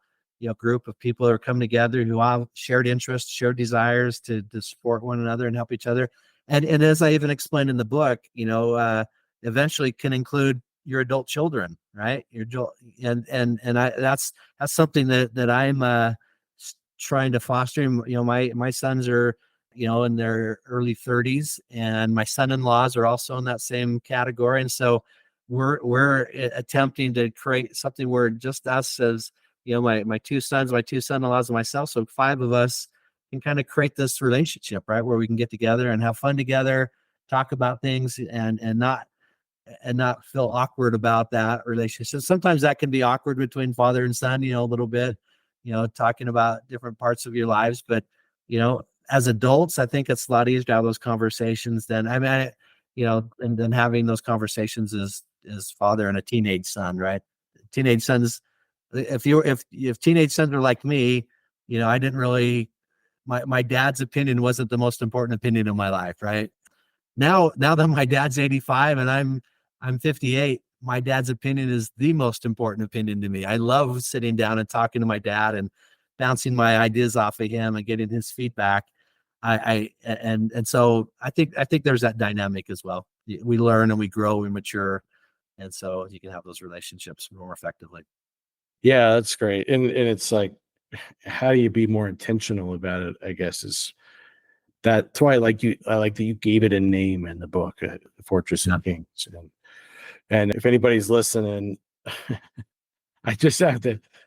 group of people who are coming together who have shared interests, shared desires to support one another and help each other. And as I even explained in the book, eventually can include your adult children, right? Your adult, and that's something that I'm trying to foster. My sons are, in their early 30s, and my son-in-laws are also in that same category. And so we're attempting to create something where just us as, my two sons, my two son-in-laws, and myself, so 5 of us can kind of create this relationship, right, where we can get together and have fun together, talk about things, and not feel awkward about that relationship. Sometimes that can be awkward between father and son, a little bit, talking about different parts of your lives. But, as adults, I think it's a lot easier to have those conversations than, and then having those conversations as father and a teenage son, right? Teenage sons, if teenage sons are like me, I didn't really, my dad's opinion wasn't the most important opinion in my life, right? Now that my dad's 85 and I'm 58, my dad's opinion is the most important opinion to me. I love sitting down and talking to my dad and bouncing my ideas off of him and getting his feedback. So I think there's that dynamic as well. We learn and we grow, we mature, and so you can have those relationships more effectively. Yeah, that's great. And it's like, how do you be more intentional about it, I guess, is that's why I like that you gave it a name in the book, The Fortress of Kings. And if anybody's listening, I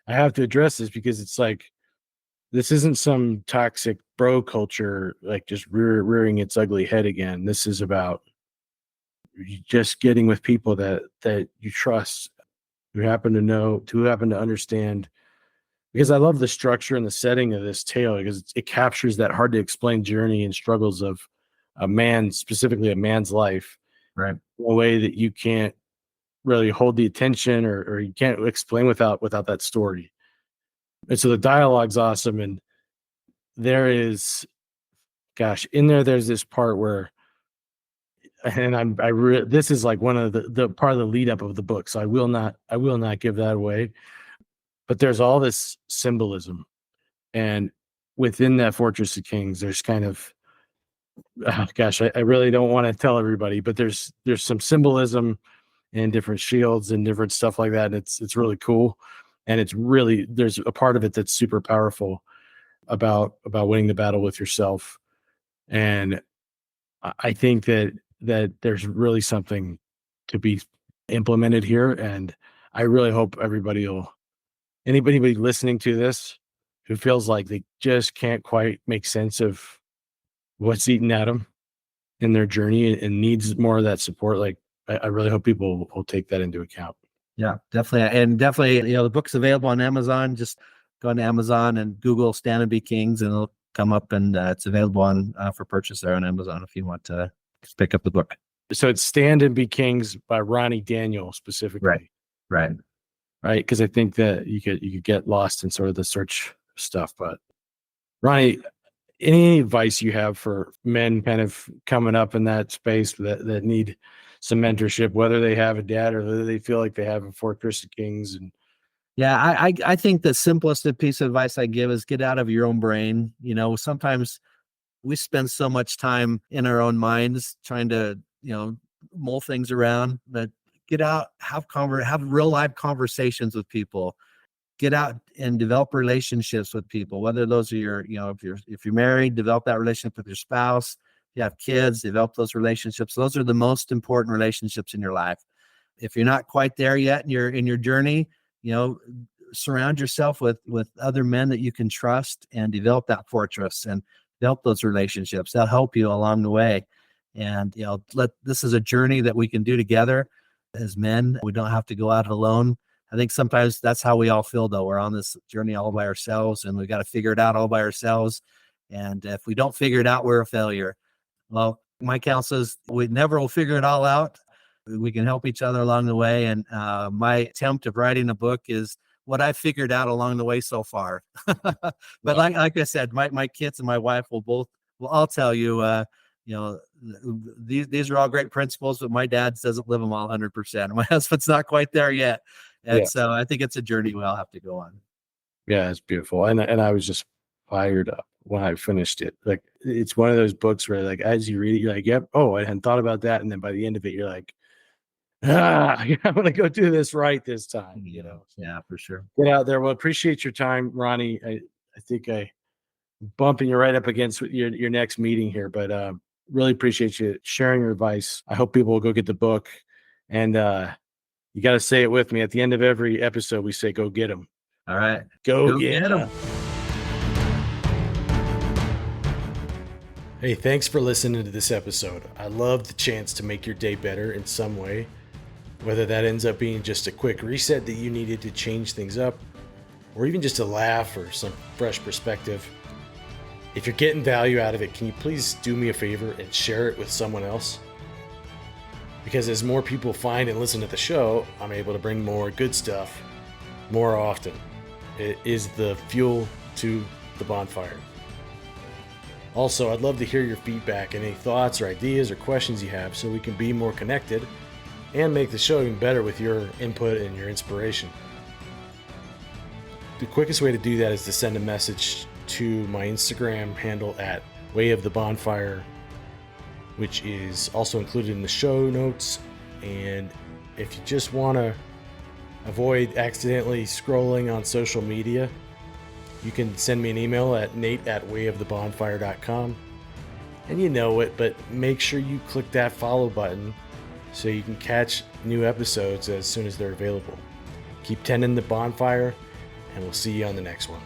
have to address this, because it's like, this isn't some toxic bro culture, like just rearing its ugly head again. This is about just getting with people that you trust, who happen to understand. Because I love the structure and the setting of this tale, because it captures that hard to explain journey and struggles of a man, specifically a man's life, right, in a way that you can't really hold the attention, or you can't explain without that story. And so the dialogue's awesome. And there is, gosh, there's this part where, and this is like one of the part of the lead up of the book, so I will not give that away. But there's all this symbolism, and within that Fortress of Kings, there's kind of, gosh, I really don't want to tell everybody, but there's some symbolism and different shields and different stuff like that. And it's really cool, and there's a part of it that's super powerful about winning the battle with yourself. And I think that there's really something to be implemented here, and I really hope anybody listening to this who feels like they just can't quite make sense of what's eating at them in their journey and needs more of that support, like, I really hope people will take that into account. Yeah, definitely. And definitely, the book's available on Amazon. Just go on Amazon and Google Stand and Be Kings, and it'll come up, and it's available on for purchase there on Amazon if you want to pick up the book. So it's Stand and Be Kings by Ronnie Daniel specifically. Right. Because I think that you could get lost in sort of the search stuff. But Ronnie, any advice you have for men kind of coming up in that space that need some mentorship, whether they have a dad or whether they feel like they have a Fortress of Kings? And yeah, I think the simplest piece of advice I give is get out of your own brain. Sometimes we spend so much time in our own minds trying to, mull things around, but get out, have real life conversations with people, get out and develop relationships with people, whether those are your, if you're married, develop that relationship with your spouse. If you have kids, develop those relationships. Those are the most important relationships in your life. If you're not quite there yet in your journey, surround yourself with other men that you can trust, and develop that fortress and develop those relationships. That'll help you along the way. And, this is a journey that we can do together as men. We don't have to go out alone. I think sometimes that's how we all feel, though. We're on this journey all by ourselves, and we got to figure it out all by ourselves. And if we don't figure it out, we're a failure. Well, my counsel is we never will figure it all out. We can help each other along the way. And my attempt of writing a book is what I figured out along the way so far. But like I said, my kids and my wife will all tell you, these are all great principles, but my dad doesn't live them all 100%. My husband's not quite there yet. And so I think it's a journey we all have to go on. Yeah, it's beautiful. And I was just fired up when I finished it. Like, it's one of those books where, like, as you read it, you're like, yep, oh, I hadn't thought about that. And then by the end of it, you're like, I'm gonna go do this right this time, you know. Yeah, for sure. Get out there. Well, appreciate your time, Ronnie. I think I bumping you right up against your next meeting here, but really appreciate you sharing your advice. I hope people will go get the book. And you got to say it with me. At the end of every episode, we say, go get them. All right. Go get get 'em. Hey, thanks for listening to this episode. I love the chance to make your day better in some way, whether that ends up being just a quick reset that you needed to change things up, or even just a laugh or some fresh perspective. If you're getting value out of it, can you please do me a favor and share it with someone else? Because as more people find and listen to the show, I'm able to bring more good stuff more often. It is the fuel to the bonfire. Also, I'd love to hear your feedback and any thoughts or ideas or questions you have so we can be more connected and make the show even better with your input and your inspiration. The quickest way to do that is to send a message to my Instagram handle at Way of the Bonfire, which is also included in the show notes. And if you just want to avoid accidentally scrolling on social media, you can send me an email at nate@wayofthebonfire.com. And you know it, but make sure you click that follow button so you can catch new episodes as soon as they're available. Keep tending the bonfire, and we'll see you on the next one.